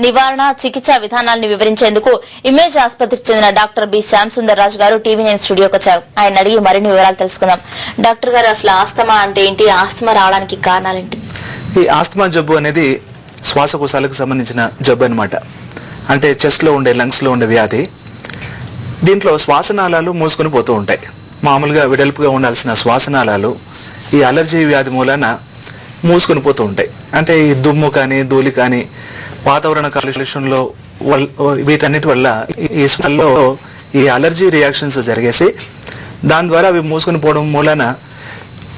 నివారణ చికిత్సా విధానాలను వివరించేందుకు ఇమేజ్ ఆసుపత్రికి చెందిన డాక్టర్ బి శ్యామ్ సుందర్ రాజు గారు టీవీ9 స్టూడియోకి వచ్చారు. ఆయన అడిగి మరిన్ని వివరాలు తెలుసుకుందాం. డాక్టర్ గారు, అసలు ఆస్తమా అంటే ఏంటి? ఆస్తమా రావడానికి కారణాలేంటి? ఈ ఆస్తమా జబ్బు అనేది శ్వాసకోశాలకు సంబంధించిన జబ్బు అన్నమాట. అంటే చెస్ట్ లో ఉండే, లంగ్స్ లో ఉండే వ్యాధి. దీంట్లో శ్వాసనాళాలు మూసుకొని పోతూ ఉంటాయి. మామూలుగా వెడల్పుగా ఉండాల్సిన శ్వాసనాళాలు ఈ అలర్జీ వ్యాధి మూలన మూసుకొని పోతూ ఉంటాయి. అంటే ఈ దుమ్ము కానీ, ధూళి కానీ, వాతావరణ కాలుష్యంలో వీటన్నిటి వల్ల ఈ శ్వాసలో ఈ అలర్జీ రియాక్షన్స్ జరిగేసి దాని ద్వారా అవి మూసుకొని పోవడం మూలన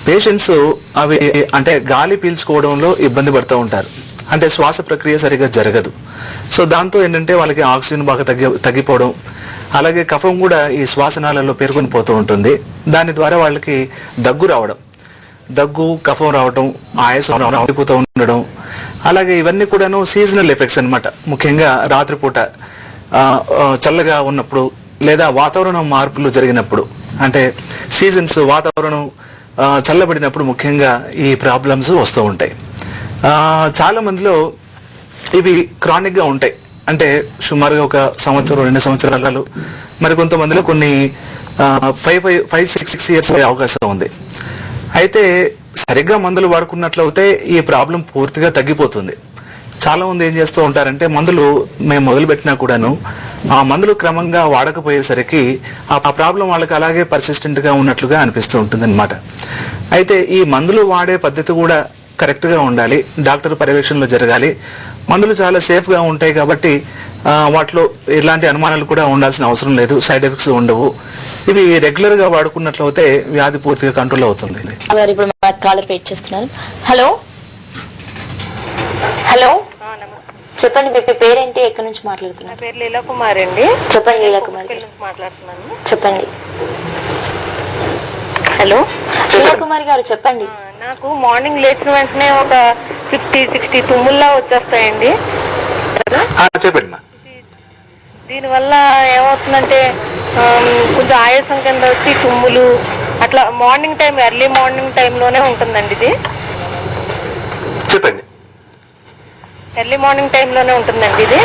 పేషెంట్స్ అవి అంటే గాలి పీల్చుకోవడంలో ఇబ్బంది పడుతూ ఉంటారు. అంటే శ్వాస ప్రక్రియ సరిగా జరగదు. సో దాంతో ఏంటంటే వాళ్ళకి ఆక్సిజన్ బాగా తగ్గిపోవడం, అలాగే కఫం కూడా ఈ శ్వాసనాళాల్లో పేరుకొని పోతూ ఉంటుంది. దాని ద్వారా వాళ్ళకి దగ్గు, కఫం రావడం, ఆయాసం అయిపోతూ ఉండడం, అలాగే ఇవన్నీ కూడాను సీజనల్ ఎఫెక్ట్స్ అన్నమాట. ముఖ్యంగా రాత్రిపూట చల్లగా ఉన్నప్పుడు లేదా వాతావరణం మార్పులు జరిగినప్పుడు, అంటే సీజన్స్ వాతావరణం చల్లబడినప్పుడు ముఖ్యంగా ఈ ప్రాబ్లమ్స్ వస్తూ ఉంటాయి. చాలా మందిలో ఇవి క్రానిక్ గా ఉంటాయి. అంటే సుమారుగా ఒక సంవత్సరం, 2 సంవత్సరాలు, మరి కొంతమందిలో కొన్ని 5-6 ఇయర్స్ అయ్యే అవకాశం ఉంది. అయితే సరిగ్గా మందులు వాడుకున్నట్లయితే ఈ ప్రాబ్లం పూర్తిగా తగ్గిపోతుంది. చాలా మంది ఏం చేస్తూ ఉంటారంటే మందులు మేము మొదలు పెట్టినా కూడాను ఆ మందులు క్రమంగా వాడకపోయేసరికి ఆ ప్రాబ్లం వాళ్ళకి అలాగే పర్సిస్టెంట్ గా ఉన్నట్లుగా అనిపిస్తూ ఉంటుంది అనమాట. అయితే ఈ మందులు వాడే పద్ధతి కూడా కరెక్ట్ గా ఉండాలి, డాక్టర్ పర్యవేక్షణలో జరగాలి. మందులు చాలా సేఫ్ గా ఉంటాయి కాబట్టి వాటిలో ఎలాంటి అనుమానాలు కూడా ఉండాల్సిన అవసరం లేదు, సైడ్ ఎఫెక్ట్స్ ఉండవు. ఇవి రెగ్యులర్ గా వాడుకున్నట్లయితే వ్యాధి పూర్తిగా కంట్రోల్ అవుతుంది. హలో హలో, చెప్పండి, మీ పేరేంటి, ఎక్కడి నుంచి మాట్లాడుతున్నారు? పేరు లీలా కుమార్ అండి. చెప్పండి లీలా కుమార్, మాట్లాడుతున్నాను. చెప్పండి. హలో లీలా కుమార్ గారు, చెప్పండి. నాకు మార్నింగ్ లేచిన వెంటనే ఒక 50-60 తుమ్ముల్లా వచ్చేస్తాయండి. చెప్పండి. దీనివల్ల ఏమవుతుందంటే కొంచెం ఆయాసం కింద వచ్చి తుమ్ములు అట్లా మార్నింగ్ టైం, ఎర్లీ మార్నింగ్ టైంలోనే ఉంటుందండి. ఇది చెప్పండి. ఎర్లీ మార్నింగ్ టైంలోనే ఉంటుందండి ఇది.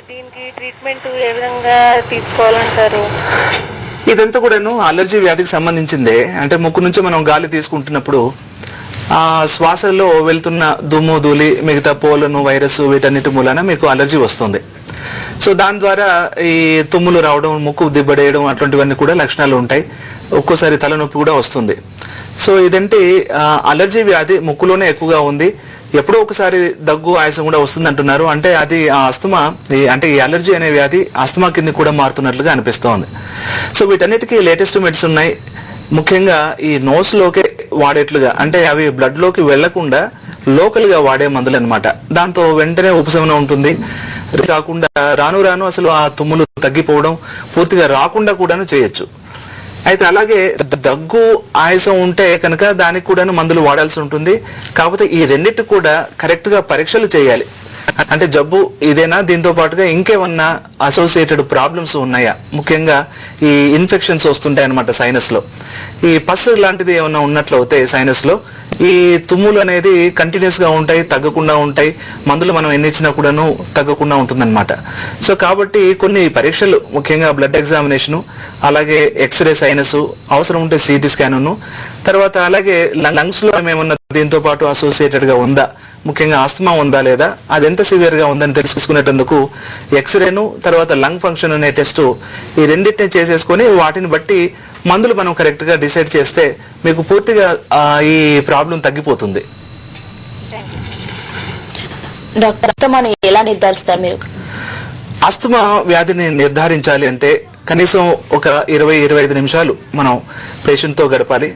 దీనికి ట్రీట్మెంట్ ఏ విధంగా తీసుకోవాలంటారు? ఇదంతా కూడాను అలర్జీ వ్యాధికి సంబంధించిందే. అంటే ముక్కు నుంచి మనం గాలి తీసుకుంటున్నప్పుడు ఆ శ్వాసలో వెళ్తున్న దుమ్ము, ధూళి, మిగతా పోలను, వైరస్ వీటన్నిటి మూలన మీకు అలర్జీ వస్తుంది. సో దాని ద్వారా ఈ తుమ్ములు రావడం, ముక్కు దిబ్బడేయడం అటువంటివన్నీ కూడా లక్షణాలు ఉంటాయి. ఒక్కోసారి తలనొప్పి కూడా వస్తుంది. సో ఇదంటే అలర్జీ వ్యాధి ముక్కులోనే ఎక్కువగా ఉంది. ఎప్పుడో ఒకసారి దగ్గు, ఆయాసం కూడా వస్తుంది అంటున్నారు. అంటే అది ఆస్తమా, అంటే ఈ అలర్జీ అనే వ్యాధి ఆస్తమా కింద కూడా మారుతున్నట్లుగా అనిపిస్తోంది. సో వీటన్నిటికీ లేటెస్ట్ మెడిసిన్ ఉన్నాయి. ముఖ్యంగా ఈ నోస్ లోకే వాడేట్లుగా, అంటే అవి బ్లడ్ లోకి వెళ్లకుండా లోకల్ గా వాడే మందులు అనమాట. దాంతో వెంటనే ఉపశమనం ఉంటుంది. కాకుండా రాను రాను అసలు ఆ తుమ్ములు తగ్గిపోవడం, పూర్తిగా రాకుండా కూడాను చేయొచ్చు. అయితే అలాగే దగ్గు, ఆయాసం ఉంటే కనుక దానికి కూడాను మందులు వాడాల్సి ఉంటుంది. కాకపోతే ఈ రెండింటి కూడా కరెక్ట్ గా పరీక్షలు చేయాలి. అంటే జబ్బు ఇదేనా, దీంతో పాటుగా ఇంకేమన్నా అసోసియేటెడ్ ప్రాబ్లమ్స్ ఉన్నాయా? ముఖ్యంగా ఈ ఇన్ఫెక్షన్స్ వస్తుంటాయి అనమాట సైనస్ లో. ఈ పస్ లాంటిది ఏమన్నా ఉన్నట్లయితే సైనస్ లో ఈ తుమ్ములు అనేది కంటిన్యూస్ గా ఉంటాయి, తగ్గకుండా ఉంటాయి. మందులు మనం ఎన్ని ఇచ్చినా కూడాను తగ్గకుండా ఉంటుందన్నమాట. సో కాబట్టి కొన్ని పరీక్షలు, ముఖ్యంగా బ్లడ్ ఎగ్జామినేషన్, అలాగే ఎక్స్రే సైనస్, అవసరం ఉంటే సిటీ స్కాన్, తర్వాత అలాగే లంగ్స్ లో ఏమన్నా దీంతో పాటు అసోసియేటెడ్ గా ఉందా, ముఖ్యంగా ఆస్తమా ఉందా లేదా, అది ఎంత సివియర్ గా ఉందని తెలుసుకునేటందుకు ఎక్స్రేను, తర్వాత లంగ్ ఫంక్షన్ అనే టెస్ట్, ఈ రెండింటిని చేసేసుకొని వాటిని బట్టి మందులు మనం కరెక్ట్ గా డిసైడ్ చేస్తే మీకు పూర్తిగా ఈ ప్రాబ్లం తగ్గిపోతుంది. డాక్టర్, ఆస్తమాను ఎలా నిర్ధారిస్తారు మీరు? ఆస్తమా వ్యాధిని నిర్ధారించాలి అంటే కనీసం ఒక 20-25 నిమిషాలు మనం పేషెంట్ తో గడపాలి.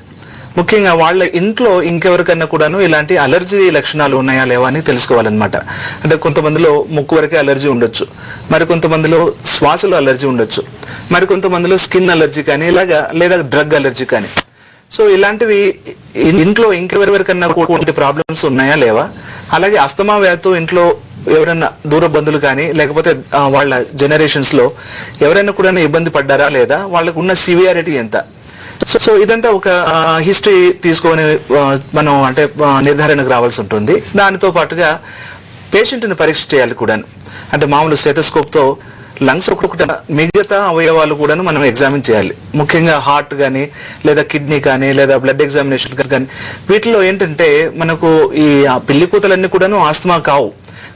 ముఖ్యంగా వాళ్ళ ఇంట్లో ఇంకెవరికన్నా కూడాను ఇలాంటి అలర్జీ లక్షణాలు ఉన్నాయా లేవా అని తెలుసుకోవాలన్నమాట. అంటే కొంతమందిలో ముక్కు వరకే అలర్జీ ఉండొచ్చు, మరి కొంతమందిలో శ్వాసలో అలర్జీ ఉండొచ్చు, మరి కొంతమందిలో స్కిన్ అలర్జీ కానీ ఇలాగా, లేదా డ్రగ్ అలర్జీ కానీ. సో ఇలాంటివి ఇంట్లో ఇంకెవరికన్నా కూడా ప్రాబ్లమ్స్ ఉన్నాయా లేవా, అలాగే ఆస్తమా వ్యాధితో ఇంట్లో ఎవరైనా దూర బంధువులు కానీ లేకపోతే వాళ్ళ జనరేషన్స్ లో ఎవరైనా కూడా ఇబ్బంది పడ్డారా లేదా, వాళ్ళకు ఉన్న సివియారిటీ ఎంత. సో ఇదంతా ఒక హిస్టరీ తీసుకొని మనం అంటే నిర్ధారణకు రావాల్సి ఉంటుంది. దానితో పాటుగా పేషెంట్ ని పరీక్ష చేయాలి కూడా. అంటే మామూలు స్టెథోస్కోప్ తో లంగ్స్ ఒక్కొక్కటి మిగతా అవయవాలు కూడా మనం ఎగ్జామిన్ చేయాలి. ముఖ్యంగా హార్ట్ కానీ లేదా కిడ్నీ కానీ లేదా బ్లడ్ ఎగ్జామినేషన్ కానీ వీటిలో ఏంటంటే మనకు ఈ పిల్లి కూతలన్నీ కూడాను ఆస్తమా కావు.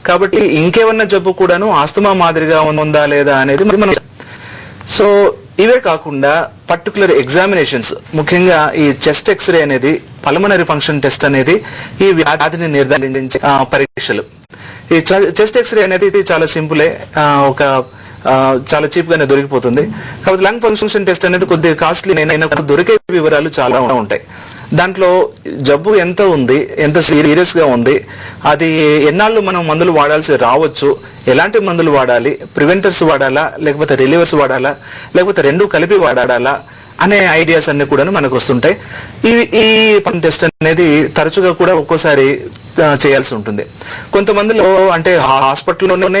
కాబట్టి ఇంకేమన్నా జబ్బు కూడాను ఆస్తమా మాదిరిగా ఉందా లేదా అనేది మనం. సో ఇవే కాకుండా పర్టికులర్ ఎగ్జామినేషన్స్, ముఖ్యంగా ఈ చెస్ట్ ఎక్స్రే అనేది, పల్మనరీ ఫంక్షన్ టెస్ట్ అనేది ఈ వ్యాధిని నిర్ధారించే పరీక్షలు. ఈ చెస్ట్ ఎక్స్రే అనేది చాలా సింపులే, చాలా చీప్ గానే దొరికిపోతుంది. కాబట్టి లంగ్ ఫంక్షన్ టెస్ట్ అనేది కొద్దిగా కాస్ట్లీ అయినా దొరికే వివరాలు చాలా ఉంటాయి. దాంట్లో జబ్బు ఎంత ఉంది, ఎంత సీరియస్ గా ఉంది, అది ఎన్నాళ్ళు మనం మందులు వాడాల్సి రావచ్చు, ఎలాంటి మందులు వాడాలి, ప్రివెంటర్స్ వాడాలా లేకపోతే రిలీవర్స్ వాడాలా లేకపోతే రెండు కలిపి వాడాలా అనే ఐడియాస్ అన్ని కూడా మనకు వస్తుంటాయి. ఈ టెస్ట్ అనేది తరచుగా కూడా ఒక్కోసారి చేయాల్సి ఉంటుంది. కొంతమందిలో అంటే హాస్పిటల్లోనే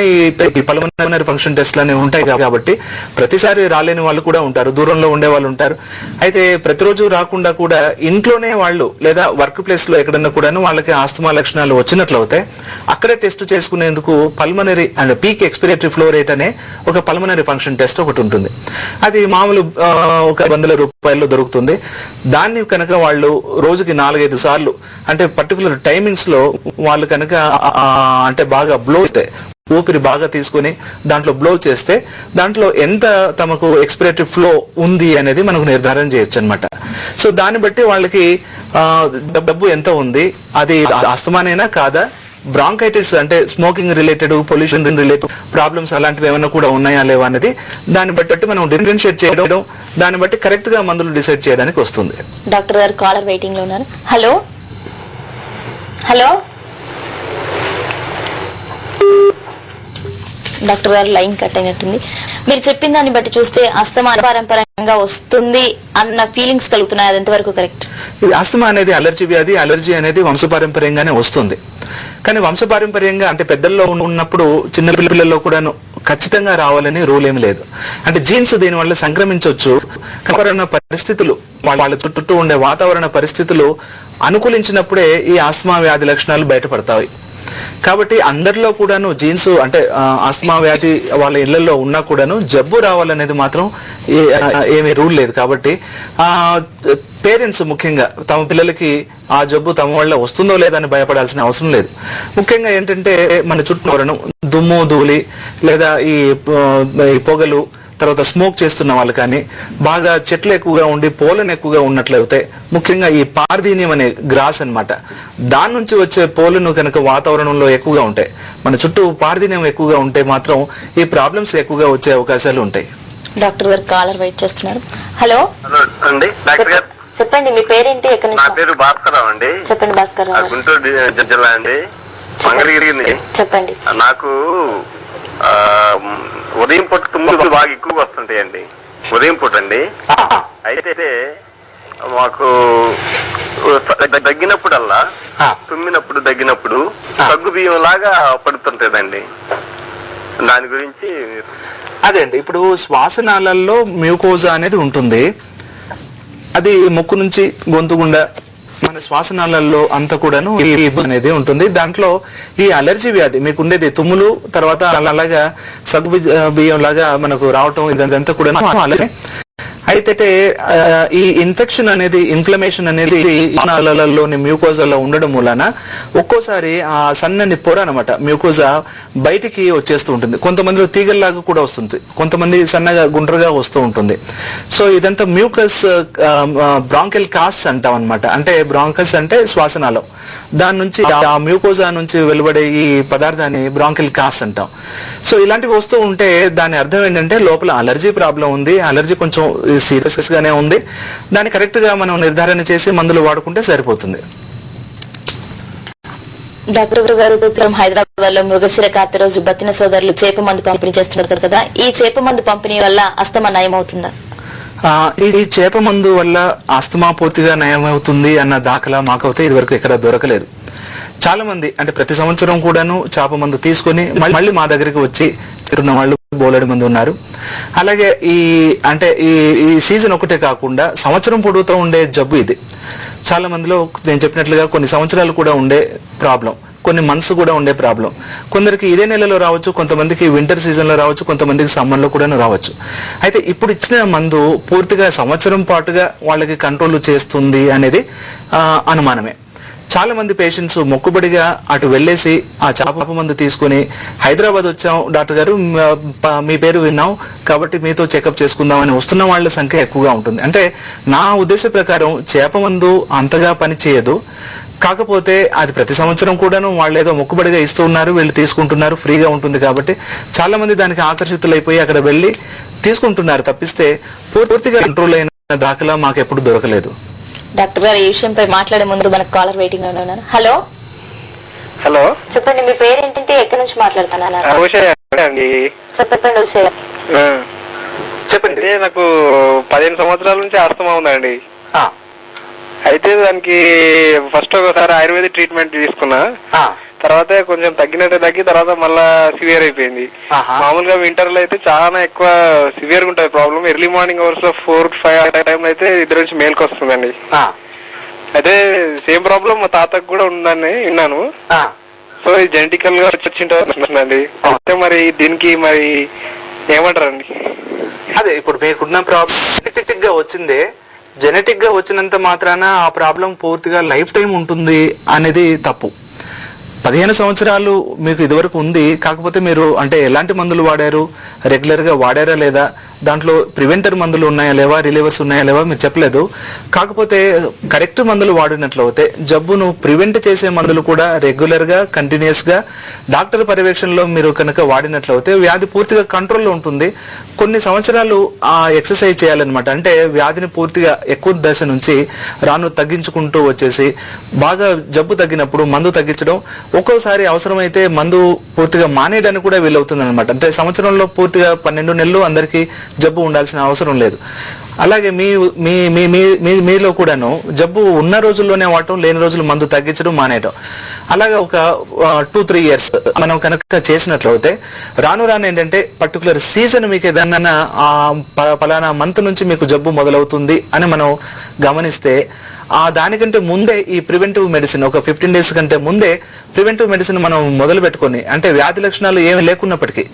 ఈ పల్మనరీ ఫంక్షన్ టెస్ట్లు అనేవి ఉంటాయి కాబట్టి ప్రతిసారి రాలేని వాళ్ళు కూడా ఉంటారు, దూరంలో ఉండే వాళ్ళు ఉంటారు. అయితే ప్రతిరోజు రాకుండా కూడా ఇంట్లోనే వాళ్ళు లేదా వర్క్ ప్లేస్ లో ఎక్కడన్నా కూడా వాళ్ళకి ఆస్తమా లక్షణాలు వచ్చినట్లు అవుతాయి. అక్కడే టెస్ట్ చేసుకునేందుకు pulmonary and peak expiratory flow rate అనే ఒక పల్మనరీ ఫంక్షన్ టెస్ట్ ఒకటి ఉంటుంది. అది మామూలు ఒక ₹100 దొరుకుతుంది. దాన్ని కనుక వాళ్ళు రోజుకి 4-5 సార్లు అంటే పర్టికులర్ టైమింగ్స్ లో వాళ్ళు కనుక అంటే బాగా బ్లో అయితే, ఊపిరి బాగా తీసుకుని దాంట్లో బ్లో చేస్తే దాంట్లో ఎంత తమకు ఎక్స్పిరేటరీ ఫ్లో ఉంది అనేది మనకు నిర్ధారణ చేయొచ్చు అనమాట. సో దాన్ని బట్టి వాళ్ళకి డబ్బు ఎంత ఉంది, అది ఆస్తమానేనా కాదా, బ్రాంకైటిస్ అంటే smoking related, pollution related problems అలాంటివి ఏమైనా కూడా ఉన్నాయా లేవా అనేది దాన్ని బట్టి మనం డిఫరెన్షియేట్ చేయడం, దాన్ని బట్టి కరెక్ట్ గా మందులు డిసైడ్ చేయడానికి వస్తుంది. డాక్టర్ గారు కాలర్ వెయిటింగ్ లో ఉన్నారు. హలో హలో డాక్టర్ గారు లైన్ కట్ అయినట్టుంది. మీరు చెప్పిన దాన్ని బట్టి చూస్తే ఆస్తమా పారంపర్యంగా వస్తుంది అన్న ఫీలింగ్స్ కలుగుతున్నాయి, అది ఎంతవరకు కరెక్ట్? ఆస్తమా అనేది అలర్జీ వ్యాధి, అలర్జీ అనేది వంశపారంపర్యంగానే వస్తుంది. కానీ వంశపారంపర్యంగా అంటే పెద్దల్లో ఉన్నప్పుడు చిన్న పిల్లల్లో కూడా ఖచ్చితంగా రావాలని రూల్ ఏమి లేదు. అంటే జీన్స్ దీని వల్ల సంక్రమించవచ్చు. వాతావరణ పరిస్థితులు, వాళ్ళ చుట్టూ ఉండే వాతావరణ పరిస్థితులు అనుకూలించినప్పుడే ఈ ఆస్తమా వ్యాధి లక్షణాలు బయటపడతాయి. కాబట్టి అందరిలో కూడాను జీన్స్ అంటే ఆస్తమా వ్యాధి వాళ్ళ ఇళ్లలో ఉన్నా కూడాను జబ్బు రావాలనేది మాత్రం ఏమీ రూల్ లేదు. కాబట్టి పేరెంట్స్ ముఖ్యంగా తమ పిల్లలకి ఆ జబ్బు తమ వల్ల వస్తుందో లేదని భయపడాల్సిన అవసరం లేదు. ముఖ్యంగా ఏంటంటే మన చుట్టూ దుమ్ము ధూళి లేదా ఈ పొగలు, తర్వాత స్మోక్ చేస్తున్న వాళ్ళు కానీ, బాగా చెట్లు ఎక్కువగా ఉండి పోలన్ ఎక్కువగా ఉన్నట్లయితే, ముఖ్యంగా ఈ పార్థీనియం అనే గ్రాస్ అన్నమాట, దాని నుంచి వచ్చే పోలను కనుక వాతావరణంలో ఎక్కువగా ఉంటాయి, మన చుట్టూ పార్థీనియం ఎక్కువగా ఉంటే మాత్రం ఈ ప్రాబ్లమ్స్ ఎక్కువగా వచ్చే అవకాశాలు ఉంటాయి. డాక్టర్ గారు కాలర్ వెయిట్ చేస్తున్నారు. హలో అండి, డాక్టర్ గారు చెప్పండి, మీ పేరేంటి, ఎక్కడి నా నుంచి? పేరు భాస్కర్ రావు అండి. చెప్పండి భాస్కర్ రావు. గుంటూరు జిల్లా అండి, మంగళగిరి. చెప్పండి. నాకు ఉదయం పూట తుమ్ములు బాగా ఎక్కువగా వస్తుంటాయండి, ఉదయం పూట అండి. అయితే మాకు దగ్గినప్పుడల్లా, తుమ్మినప్పుడు దగ్గినప్పుడు తగ్గు బియ్యం లాగా పడుతుంటదండి, దాని గురించి. అదే అండి, ఇప్పుడు శ్వాసనాళాల్లో మ్యూకోజా అనేది ఉంటుంది. అది ముక్కు నుంచి గొంతు గుండా మన శ్వాసనాళాల్లో అంతా కూడాను అనేది ఉంటుంది. దాంట్లో ఈ అలర్జీ వ్యాధి మీకు ఉండేది తుమ్ములు, తర్వాత అలాగా సగ్గు బియ్యం లాగా మనకు రావటం, ఇదంతా కూడా అలాగే. అయితే ఈ ఇన్ఫెక్షన్ అనేది, ఇన్ఫ్లమేషన్ అనేది నాళాలలోని మ్యూకోజాలో ఉండడం మూలన ఒక్కోసారి ఆ సన్నని పొర అనమాట మ్యూకోజా బయటికి వచ్చేస్తూ ఉంటుంది. కొంతమందిలో తీగల్లాగా కూడా వస్తుంది, కొంతమంది సన్నగా గుండ్రగా వస్తూ ఉంటుంది. సో ఇదంతా మ్యూకస్ బ్రాంకెల్ కాస్ అంటాం అనమాట. అంటే బ్రాంకస్ అంటే శ్వాసనాళం, దాని నుంచి ఆ మ్యూకోజా నుంచి వెలువడే ఈ పదార్థాన్ని బ్రాంకెల్ కాస్ అంటాం. సో ఇలాంటివి వస్తూ ఉంటే దాని అర్థం ఏంటంటే లోపల అలర్జీ ప్రాబ్లం ఉంది, అలర్జీ కొంచెం సీరియస్ గానే ఉంది, దాన్ని కరెక్ట్ గా మనం నిర్ధారణ చేసి మందులు వాడుకుంటే సరిపోతుంది. డాక్టర్ గారు హైదరాబాద్ లో మృగశిర కార్తె రోజు బతిన సోదరులు చేప మందు పంపిణీ చేస్తున్నారు కదా, ఈ చేప మందు పంపిణీ వల్ల ఆస్తమా నయం అవుతుందా? ఈ చేప మందు వల్ల ఆస్తమా పూర్తిగా నయమవుతుంది అన్న దాఖలా మాకైతే ఇదివరకు ఎక్కడ దొరకలేదు. చాలా మంది అంటే ప్రతి సంవత్సరం కూడాను చేప మందు తీసుకుని మళ్ళీ మా దగ్గరికి వచ్చి తిరున్న వాళ్ళు బోలెడు మంది ఉన్నారు. అలాగే ఈ సీజన్ ఒకటే కాకుండా సంవత్సరం పొడుగుతూ ఉండే జబ్బు ఇది. చాలా మందిలో నేను చెప్పినట్లుగా కొన్ని సంవత్సరాలు కూడా ఉండే ప్రాబ్లం, కొన్ని మంత్స్ కూడా ఉండే ప్రాబ్లం. కొందరికి ఇదే నెలలో రావచ్చు, కొంతమందికి వింటర్ సీజన్ లో రావచ్చు, కొంతమందికి సమ్మర్ లో కూడా రావచ్చు. అయితే ఇప్పుడు ఇచ్చిన మందు పూర్తిగా సంవత్సరం పాటుగా వాళ్ళకి కంట్రోల్ చేస్తుంది అనేది అనుమానమే. చాలా మంది పేషెంట్స్ మొక్కుబడిగా అటు వెళ్ళేసి ఆ చాప మందు తీసుకుని హైదరాబాద్ వచ్చాం డాక్టర్ గారు, మీ పేరు విన్నాం కాబట్టి మీతో చెకప్ చేసుకుందాం అని వస్తున్న వాళ్ళ సంఖ్య ఎక్కువగా ఉంటుంది. అంటే నా ఉద్దేశ ప్రకారం చేప మందు అంతగా పని చేయదు. కాకపోతే అది ప్రతి సంవత్సరం కూడాను వాళ్ళు ఏదో మొక్కుబడిగా ఇస్తూ ఉన్నారు, వీళ్ళు తీసుకుంటున్నారు, ఫ్రీగా ఉంటుంది కాబట్టి చాలా మంది దానికి ఆకర్షితులైపోయి అక్కడ వెళ్ళి తీసుకుంటున్నారు తప్పిస్తే పూర్తిగా కంట్రోల్ అయిన దాఖలా మాకు ఎప్పుడు దొరకలేదు. డాక్టర్ గారు ఈ విషయంపై మాట్లాడే ముందు మనకు కాలర్ వెయిటింగ్ లో ఉన్నారు. హలో హలో, చెప్పండి, మీ పేరు ఏంటంటే ఎక్కడి నుంచి మాట్లాడుతున్నారు? చెప్పండి ఉషయ. చెప్పండి. నాకు 15 సంవత్సరాల నుంచి ఆస్తమా ఉందండి. అయితే దానికి ఫస్ట్ ఒకసారి ఆయుర్వేదిక్ ట్రీట్మెంట్ తీసుకున్నా, తర్వాత కొంచెం తగ్గి తర్వాత మళ్ళా సివియర్ అయిపోయింది. మామూలుగా వింటర్ లో అయితే చాలా ఎక్కువ సివియర్ గా ఉంటుంది ప్రాబ్లం. ఎర్లీ మార్నింగ్ అవర్స్ లో 4-5 టైం అయితే ఇద్దరు నుంచి మేల్కి వస్తుందండి. అయితే సేమ్ ప్రాబ్లం మా తాతకు కూడా ఉందని విన్నాను. సో ఇది జెనెటికల్ గా వచ్చింటుందండి. అయితే మరి దీనికి మరి ఏమంటారండి? అదే ఇప్పుడు మీకున్న ప్రాబ్లం జెనెటిక్ గా వచ్చిందే, జెనెటిక్ గా వచ్చినంత మాత్రాన ఆ ప్రాబ్లం పూర్తిగా లైఫ్ టైం ఉంటుంది అనేది తప్పు. 15 సంవత్సరాలు మీకు ఇదివరకు ఉంది, కాకపోతే మీరు అంటే ఎలాంటి మందులు వాడారు, రెగ్యులర్ గా వాడారా లేదా, దాంట్లో ప్రివెంటర్ మందులు ఉన్నాయా లేవా, రిలీవర్స్ ఉన్నాయా లేవా మీరు చెప్పలేదు. కాకపోతే కరెక్ట్ మందులు వాడినట్లయితే జబ్బును ప్రివెంట్ చేసే మందులు కూడా రెగ్యులర్ గా కంటిన్యూస్ గా డాక్టర్ పర్యవేక్షణలో మీరు కనుక వాడినట్లయితే వ్యాధి పూర్తిగా కంట్రోల్లో ఉంటుంది. కొన్ని సంవత్సరాలు ఆ ఎక్సర్సైజ్ చేయాలన్నమాట. అంటే వ్యాధిని పూర్తిగా ఎక్కువ దశ నుంచి రాను తగ్గించుకుంటూ వచ్చేసి బాగా జబ్బు తగ్గినప్పుడు మందు తగ్గించడం, ఒక్కోసారి అవసరమైతే మందు పూర్తిగా మానేయడానికి కూడా వీలవుతుంది అనమాట. అంటే సంవత్సరంలో పూర్తిగా 12 నెలలు అందరికీ జబ్బు ఉండాల్సిన అవసరం లేదు. అలాగే మీలో కూడాను జబ్బు ఉన్న రోజుల్లోనే వాడటం, లేని రోజులు మందు తగ్గించడం మానేయడం, అలాగే ఒక 2-3 ఇయర్స్ మనం కనుక చేసినట్లయితే రాను ఏంటంటే పర్టికులర్ సీజన్ మీకు ఏదన్నా పలానా మంత్ నుంచి మీకు జబ్బు మొదలవుతుంది అని మనం గమనిస్తే దానికంటే ముందే ఈ ప్రివెంటివ్ మెడిసిన్ ఒక 15 డేస్ కంటే ముందే ప్రివెంటివ్ మెడిసిన్ మనం మొదలు పెట్టుకొని, అంటే వ్యాధి లక్షణాలు ఏమి లేకున్నప్పటికీ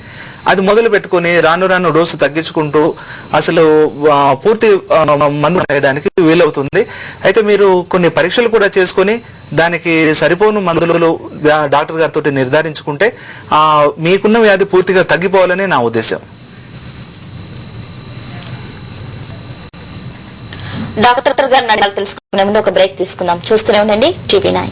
అది మొదలు పెట్టుకొని రాను డోసు తగ్గించుకుంటూ అసలు పూర్తి మందు వేయడానికి వీలవుతుంది. అయితే మీరు కొన్ని పరీక్షలు కూడా చేసుకొని దానికి సరిపోను మందులు డాక్టర్ గారితో నిర్ధారించుకుంటే మీకున్న వ్యాధి పూర్తిగా తగ్గిపోవాలని నా ఉద్దేశం. డాక్టర్ గారు నడాలు తెలుసుకునే ముందు ఒక బ్రేక్ తీసుకుందాం. చూస్తూనే ఉండండి TV9.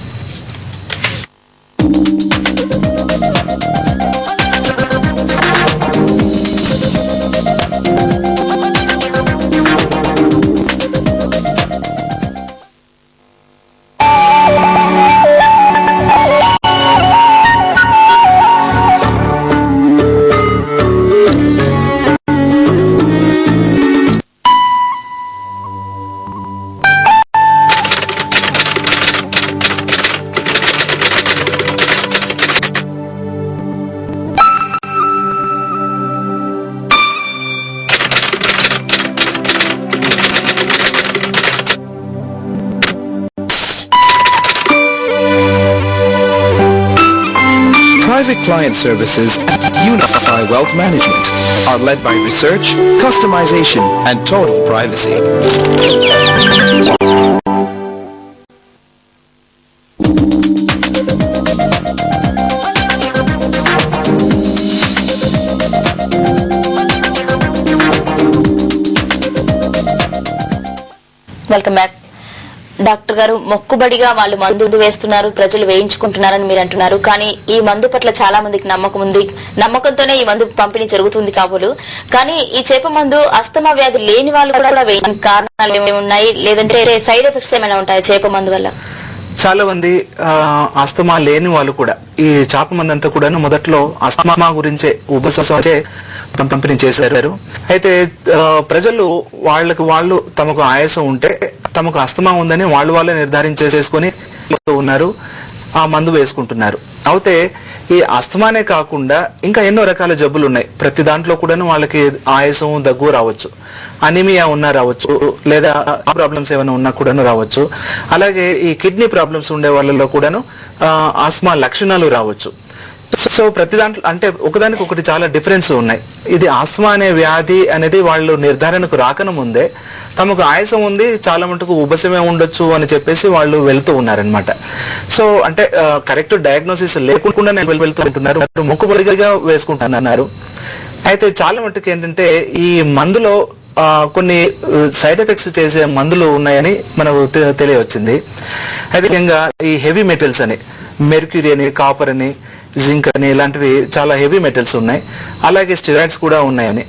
Private client services at Unify Wealth Management are led by research, customization, and total privacy. Welcome back. Doctor గారు, మొక్కుబడిగా వాళ్ళు మందు వేస్తున్నారు, ప్రజలు వేయించుకుంటున్నారని మీరు అంటున్నారు. కానీ ఈ మందు పట్ల చాలా మందికి నమ్మకం ఉంది, నమ్మకంతోనే ఈ మందు పంపిణీ జరుగుతుంది కాబోలు. కానీ ఈ చేప మందు అస్తమా వ్యాధి లేని వాళ్ళు కూడా వేయడానికి కారణాలు ఏమేమి ఉన్నాయి, లేదంటే సైడ్ ఎఫెక్ట్స్ ఏమైనా ఉంటాయి చేప మందు వల్ల? చాలా మంది అస్తమా లేని వాళ్ళు కూడా ఈ చేప మందు అంతా కూడా మొదట్లో అస్తమా గురించే ఉపశమనచే పంపిణీ చేశారు. అయితే ప్రజలు వాళ్ళు తమకు ఆయాసం ఉంటే తమకు అస్తమా ఉందని వాళ్ళే నిర్ధారించేసుకొని ఉన్నారు, ఆ మందు వేసుకుంటున్నారు. అయితే ఈ ఆస్తమానే కాకుండా ఇంకా ఎన్నో రకాల జబ్బులు ఉన్నాయి. ప్రతి దాంట్లో కూడాను వాళ్ళకి ఆయాసం, దగ్గు రావచ్చు, అనిమియా ఉన్నా రావచ్చు, లేదా ప్రాబ్లమ్స్ ఏమైనా ఉన్నా కూడాను రావచ్చు. అలాగే ఈ కిడ్నీ ప్రాబ్లమ్స్ ఉండే వాళ్ళలో కూడాను ఆస్మా లక్షణాలు రావచ్చు. సో ప్రతి దాంట్లో అంటే ఒకదానికి ఒకటి చాలా డిఫరెన్స్ ఉన్నాయి. ఇది ఆస్మా అనే వ్యాధి అనేది వాళ్ళు నిర్ధారణకు రాకన ముందే తమకు ఆయాసం ఉంది, చాలా మటుకు ఉబసమే ఉండొచ్చు అని చెప్పేసి వాళ్ళు వెళ్తూ ఉన్నారనమాట. సో అంటే కరెక్ట్ డయాగ్నోసిస్ లేకుండానే వెళ్తూ ఉంటున్నారు, మొక్కుబడిగా వేసుకుంటున్నారు. అయితే చాలా మటుకు ఏంటంటే ఈ మందులో కొన్ని సైడ్ ఎఫెక్ట్స్ చేసే మందులు ఉన్నాయని మనకు తెలియవచ్చింది. అయితే ముఖ్యంగా ఈ హెవీ మెటల్స్ అని, మెర్క్యూరీ అని, కాపర్ అని, జింక్ అని ఇలాంటివి చాలా హెవీ మెటల్స్ ఉన్నాయి. అలాగే స్టెరాయిడ్స్ కూడా ఉన్నాయని.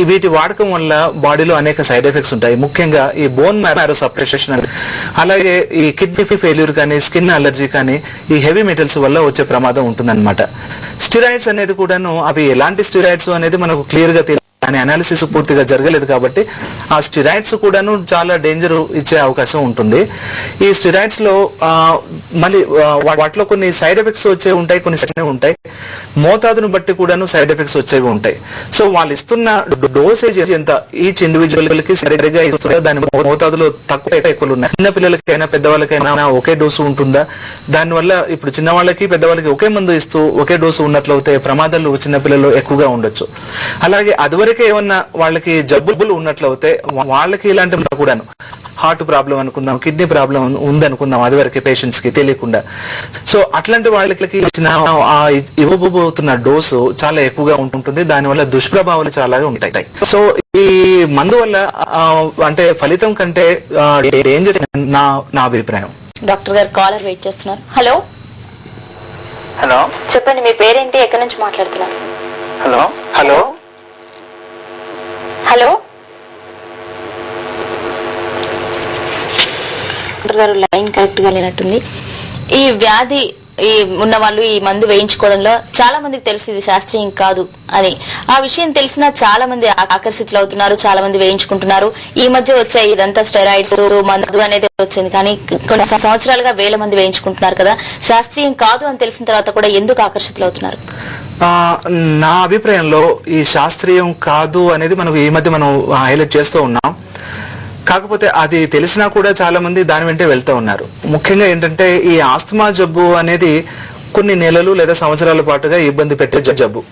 వీటి వాడకం వల్ల బాడీలో అనేక సైడ్ ఎఫెక్ట్స్ ఉంటాయి. ముఖ్యంగా ఈ బోన్ మ్యారో సప్రెషన్ అని, అలాగే ఈ కిడ్నీ ఫెయిల్యూర్ కానీ, స్కిన్ అలర్జీ కానీ ఈ హెవీ మెటల్స్ వల్ల వచ్చే ప్రమాదం ఉంటుందన్నమాట. స్టెరాయిడ్స్ అనేది కూడాను అవి ఎలాంటి స్టెరాయిడ్స్ అనేది మనకు క్లియర్ గా తెలియదు, అని అనాలిసిస్ పూర్తిగా జరగలేదు కాబట్టి ఆ స్టెరాయిడ్స్ కూడాను చాలా డేంజర్ ఇచ్చే అవకాశం ఉంటుంది. ఈ స్టెరాయిడ్స్ లో మళ్ళీ వాటిలో కొన్ని సైడ్ ఎఫెక్ట్స్ వచ్చేవి ఉంటాయి, కొన్ని ఉంటాయి. మోతాదును బట్టి కూడాను సైడ్ ఎఫెక్ట్స్ వచ్చేవి ఉంటాయి. సో వాళ్ళు ఇస్తున్న డోసేజ్ ఎంత ఈచ్ ఇండివిజువల్ కి సరిగ్గా ఇస్తున్నారు, దాని మోతాదులో తక్కువ ఎక్కువలు ఉన్నాయి. చిన్న పిల్లలకైనా పెద్దవాళ్ళకైనా ఒకే డోసు ఉంటుందా? దానివల్ల ఇప్పుడు చిన్న వాళ్ళకి పెద్దవాళ్ళకి ఒకే మందు ఇస్తూ ఒకే డోసు ఉన్నట్లయితే ప్రమాదాలు చిన్నపిల్లలు ఎక్కువగా ఉండొచ్చు. అలాగే అదివరకే ఏమన్నా వాళ్ళకి జబ్బులు ఉన్నట్లయితే వాళ్ళకి ఇలాంటి కూడాను హార్ట్ ప్రాబ్లం అనుకుందాం, కిడ్నీ ప్రాబ్లం ఉందనుకుందాం అదివరకే పేషెంట్స్ కి తెలియకుండా. సో అట్లాంటి వాళ్ళకి ఇవ్వబోతున్న డోసు చాలా ఎక్కువగా ఉంటుంది, దానివల్ల దుష్ప్రభావాలు చాలా ఉంటాయి. సో ఈ మందు వల్ల అంటే ఫలితం కంటే డేంజర్ నా అభిప్రాయం. డాక్టర్ గారు కాలర్ వెయిట్ చేస్తున్నారు. హలో హలో, చెప్పండి, మీ పేరేంటి, ఎక్కడి నుంచి మాట్లాడుతున్నారు? హలో హలో హలో డాక్టర్ గారు లైన్ కరెక్ట్ గా లేనట్టుంది. ఈ వ్యాధి ఉన్న వాళ్ళు ఈ మందు వేయించుకోవడంలో చాలా మందికి తెలిసి ఇది శాస్త్రీయం కాదు అని. ఆ విషయం తెలిసినా చాలా మంది ఆకర్షితులు అవుతున్నారు, చాలా మంది వేయించుకుంటున్నారు. ఈ మధ్య వచ్చే ఇదంతా స్టెరాయిడ్స్ మందు అనేది వచ్చింది, కానీ కొన్ని సంవత్సరాలుగా వేల మంది వేయించుకుంటున్నారు కదా. శాస్త్రీయం కాదు అని తెలిసిన తర్వాత కూడా ఎందుకు ఆకర్షితులు అవుతున్నారు? నా అభిప్రాయంలో ఈ శాస్త్రీయం కాదు అనేది మనకు ఈ మధ్య మనం హైలైట్ చేస్తూ ఉన్నాం. కాకపోతే అది తెలిసినా కూడా చాలా మంది దాని వెంటే వెళ్తూ ఉన్నారు. ముఖ్యంగా ఏంటంటే ఈ ఆస్తమా జబ్బు అనేది కొన్ని నెలలు లేదా సంవత్సరాల పాటుగా ఇబ్బంది పెట్టే జబ్బు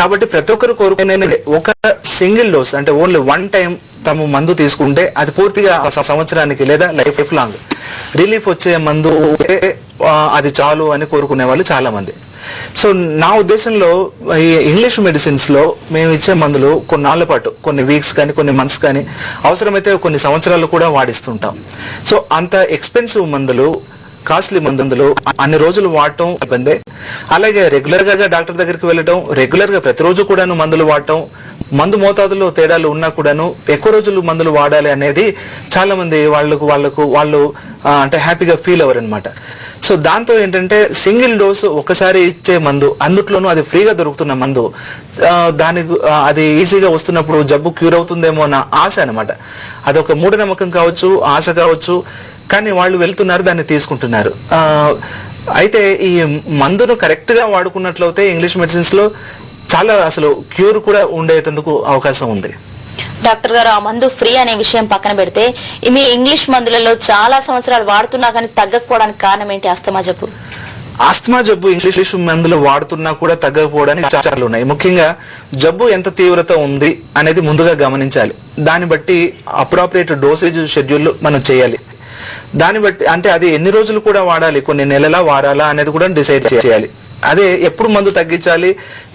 కాబట్టి ప్రతి ఒక్కరు కోరుకునే ఒక సింగిల్ డోస్ అంటే ఓన్లీ వన్ టైం తమ మందు తీసుకుంటే అది పూర్తిగా సంవత్సరానికి లేదా లైఫ్ లాంగ్ రిలీఫ్ వచ్చే మందు అది చాలు అని కోరుకునే వాళ్ళు చాలా మంది. సో నా ఉద్దేశంలో ఈ ఇంగ్లీష్ మెడిసిన్స్ లో మేము ఇచ్చే మందులు కొన్నాళ్ల పాటు, కొన్ని వీక్స్ కానీ కొన్ని మంత్స్ కానీ, అవసరమైతే కొన్ని సంవత్సరాలు కూడా వాడిస్తుంటాం. సో అంత ఎక్స్పెన్సివ్ మందులు, కాస్ట్లీ మందులు అన్ని రోజులు వాడటం ఇబ్బందే. అలాగే రెగ్యులర్ గా డాక్టర్ దగ్గరికి వెళ్ళటం, రెగ్యులర్ గా ప్రతిరోజు కూడాను మందులు వాడటం, మందు మోతాదులో తేడాలు ఉన్నా కూడాను ఎక్కువ రోజులు మందులు వాడాలి అనేది చాలా మంది వాళ్ళు అంటే హ్యాపీగా ఫీల్ అవ్వరు అనమాట. సో దాంతో ఏంటంటే సింగిల్ డోసు ఒకసారి ఇచ్చే మందు, అందుట్లోనూ అది ఫ్రీగా దొరుకుతున్న మందు, దానికి అది ఈజీగా వస్తున్నప్పుడు జబ్బు క్యూర్ అవుతుందేమో అన్న ఆశ అనమాట. అదొక మూఢనమ్మకం కావచ్చు, ఆశ కావచ్చు, కానీ వాళ్ళు వెళ్తున్నారు, దాన్ని తీసుకుంటున్నారు. అయితే ఈ మందును కరెక్ట్ గా వాడుకున్నట్లయితే ఇంగ్లీష్ మెడిసిన్స్ లో చాలా అసలు క్యూర్ కూడా ఉండేటందుకు అవకాశం ఉంది. డాక్టర్ గారు, ఆ మందు ఫ్రీ అనే విషయం పక్కన పెడితే మీ ఇంగ్లీష్ మందులలో చాలా సంవత్సరాలు వాడుతున్నా కానీ తగ్గకపోవడానికి కారణం ఏంటి? ఆస్తమా జబ్బు. ఆస్తమా జబ్బు ఇంగ్లీష్ మందులు వాడుతున్నా కూడా తగ్గకపోవడానికి చాలా ఉన్నాయి. ముఖ్యంగా జబ్బు ఎంత తీవ్రత ఉంది అనేది ముందుగా గమనించాలి. దాన్ని బట్టి అప్రాప్రియేట్ డోసేజ్ షెడ్యూల్ మనం చేయాలి. దాన్ని బట్టి అంటే అది ఎన్ని రోజులు కూడా వాడాలి, కొన్ని నెలల వారాలా అనేది కూడా డిసైడ్ చేయాలి. అదే ఎప్పుడు మందు తగ్గించాలి,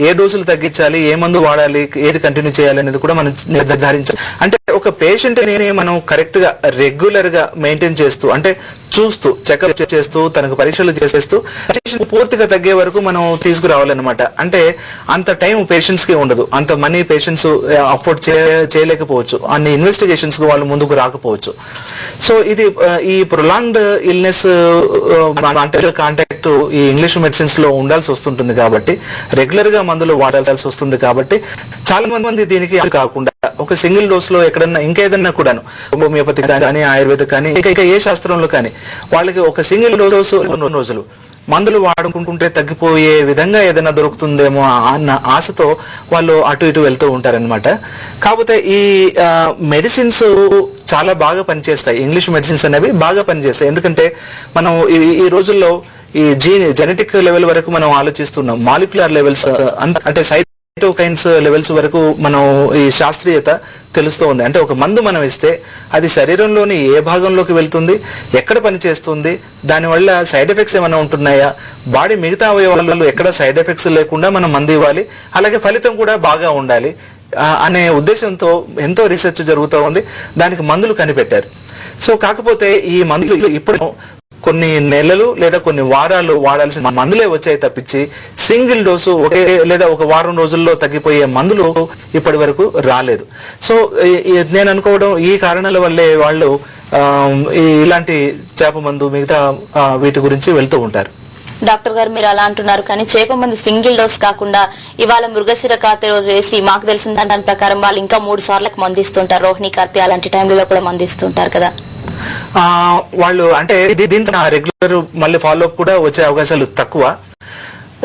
ఏ డోసులు తగ్గించాలి, ఏ మందు వాడాలి, ఏది కంటిన్యూ చేయాలి అనేది కూడా మనం నిర్ధారించాలి. అంటే ఒక పేషెంట్ మనం కరెక్ట్ గా రెగ్యులర్ గా మెయింటైన్ చేస్తూ, అంటే చూస్తూ, చెకప్ చేస్తూ, తనకు పరీక్షలు చేసేస్తూ పూర్తిగా తగ్గే వరకు మనం తీసుకురావాలన్నమాట. అంటే అంత టైం పేషెంట్స్ కి ఉండదు, అంత మనీ పేషెంట్స్ అఫోర్డ్ చేయలేకపోవచ్చు, అన్ని ఇన్వెస్టిగేషన్స్ కు వాళ్ళు ముందుకు రాకపోవచ్చు. సో ఇది ఈ ప్రొలాంగ్డ్ ఇల్నెస్ కాంటాక్ట్ ఈ ఇంగ్లీష్ మెడిసిన్స్ లో ఉండాల్సి వస్తుంటుంది కాబట్టి, రెగ్యులర్ గా మందులు వాడాల్సి వస్తుంది కాబట్టి చాలా మంది దీనికి కాకుండా ఒక సింగిల్ డోస్ లో ఎక్కడన్నా ఇంకేదన్నా కూడాను హోమియోపతి కానీ, ఆయుర్వేద కానీ, ఇంకా ఏ శాస్త్రంలో కానీ వాళ్ళకి ఒక సింగిల్ డోసు 2 రోజులు మందులు వాడుకుంటుంటే తగ్గిపోయే విధంగా ఏదైనా దొరుకుతుందేమో అన్న ఆశతో వాళ్ళు అటు ఇటు వెళ్తూ ఉంటారనమాట. కాకపోతే ఈ మెడిసిన్స్ చాలా బాగా పనిచేస్తాయి. ఇంగ్లీష్ మెడిసిన్స్ అనేవి బాగా పనిచేస్తాయి. ఎందుకంటే మనం ఈ రోజుల్లో ఈ జెనెటిక్ లెవెల్ వరకు మనం ఆలోచిస్తున్నాం. మాలిక్యులర్ లెవెల్స్ అంటే సైటోకైన్స్ లెవెల్స్ వరకు మనం ఈ శాస్త్రీయత తెలుస్తూ ఉంది. అంటే ఒక మందు మనం ఇస్తే అది శరీరంలోని ఏ భాగంలోకి వెళ్తుంది, ఎక్కడ పనిచేస్తుంది, దానివల్ల సైడ్ ఎఫెక్ట్స్ ఏమైనా ఉంటున్నాయా, బాడీ మిగతా అవయవాలలో ఎక్కడ సైడ్ ఎఫెక్ట్స్ లేకుండా మనం మందు ఇవ్వాలి, అలాగే ఫలితం కూడా బాగా ఉండాలి అనే ఉద్దేశంతో ఎంతో రీసెర్చ్ జరుగుతూ ఉంది. దానికి మందులు కనిపెట్టారు. సో కాకపోతే ఈ మందులు ఇప్పుడు కొన్ని నెలలు లేదా కొన్ని వారాలు వాడాల్సిన మందులే వచ్చాయి తప్పించి సింగిల్ డోసు ఒకే లేదా ఒక వారం రోజుల్లో తగ్గిపోయే మందులు ఇప్పటి వరకు రాలేదు. సో నేను అనుకోవడం ఈ కారణాల వల్లే వాళ్ళు ఇలాంటి చేప మందు మిగతా వీటి గురించి వెళ్తూ ఉంటారు. డాక్టర్ గారు మీరు అలా అంటున్నారు, కానీ చేప మంది సింగిల్ డోస్ కాకుండా ఇవాళ మృగశిర కార్తె రోజు వేసి మాకు తెలిసిన దాని ప్రకారం వాళ్ళు ఇంకా 3 సార్లకు మందిస్తుంటారు. రోహిణి కార్తె అలాంటి టైంలో కూడా మందిస్తుంటారు కదా. వాళ్ళు అంటే దీంట్లో రెగ్యులర్ మళ్ళీ ఫాలో అప్ కూడా వచ్చే అవకాశాలు తక్కువ.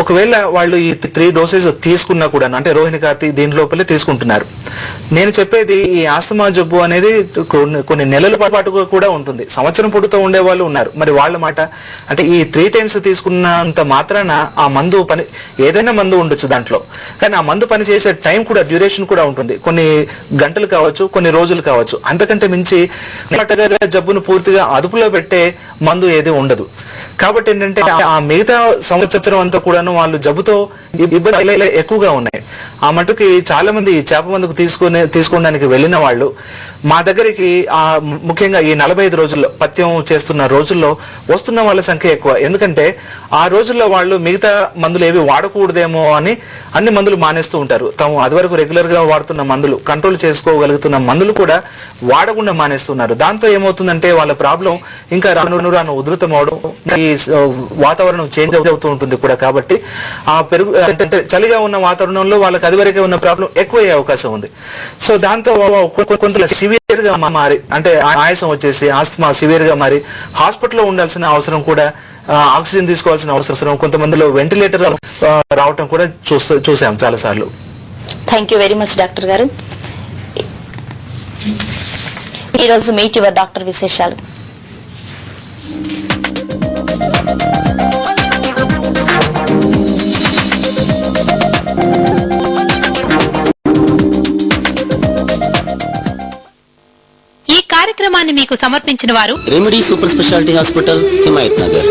ఒకవేళ వాళ్ళు ఈ 3 డోసెస్ తీసుకున్నా కూడా అంటే రోహిణి కార్తీ దీని లోపలే తీసుకుంటున్నారు. నేను చెప్పేది ఈ ఆస్తమా జబ్బు అనేది కొన్ని నెలల పాటు కూడా ఉంటుంది. సంవత్సరం పొడుతూ ఉండే వాళ్ళు ఉన్నారు. మరి వాళ్ళ మాట అంటే ఈ 3 టైమ్స్ తీసుకున్నంత మాత్రాన ఆ మందు పని ఏదైనా మందు ఉండొచ్చు దాంట్లో, కానీ ఆ మందు పని చేసే టైం కూడా డ్యూరేషన్ కూడా ఉంటుంది. కొన్ని గంటలు కావచ్చు, కొన్ని రోజులు కావచ్చు. అంతకంటే మించి జబ్బును పూర్తిగా అదుపులో పెట్టే మందు ఏది ఉండదు. కాబట్టి ఏంటంటే ఆ మిగతా సంవత్సరం అంతా కూడాను వాళ్ళు జబ్బుతో ఇబ్బంది ఎక్కువగా ఉన్నాయి. ఆ మటుకి చాలా మంది చేప మందుకు తీసుకోవడానికి వెళ్ళిన వాళ్ళు మా దగ్గరికి ముఖ్యంగా ఈ 45 రోజుల్లో పథ్యం చేస్తున్న రోజుల్లో వస్తున్న వాళ్ళ సంఖ్య ఎక్కువ. ఎందుకంటే ఆ రోజుల్లో వాళ్ళు మిగతా మందులు ఏవి వాడకూడదేమో అని అన్ని మందులు మానేస్తూ ఉంటారు. తాము అది వరకు రెగ్యులర్ గా వాడుతున్న మందులు, కంట్రోల్ చేసుకోగలుగుతున్న మందులు కూడా వాడకుండా మానేస్తున్నారు. దాంతో ఏమవుతుందంటే వాళ్ళ ప్రాబ్లం ఇంకా రాను రాను ఉధృతం అవడం, ఈ వాతావరణం చేంజ్ అవుతూ ఉంటుంది కూడా. కాబట్టి ఆ చలిగా ఉన్న వాతావరణంలో వాళ్ళకి అది వరకే ఉన్న ప్రాబ్లం ఎక్కువయ్యే అవకాశం ఉంది. సో దాంతో కొంత సివియర్ గా మారి అంటే ఆయాసం వచ్చేసి ఆస్తమా సివియర్ గా మారి హాస్పిటల్లో ఉండాల్సిన అవసరం కూడా, ఆక్సిజన్ తీసుకోవాల్సిన అవసరం, కొంతమందిలో వెంటిలేటర్ రావటం కూడా చూసాం చాలా సార్లు. Thank you very much doctor గారు. ఈరోజు మీట్ యువర్ డాక్టర్ విశేషాలు. ఈ కార్యక్రమాన్ని మీకు సమర్పించిన వారు remedy super speciality hospital, Himayat Nagar.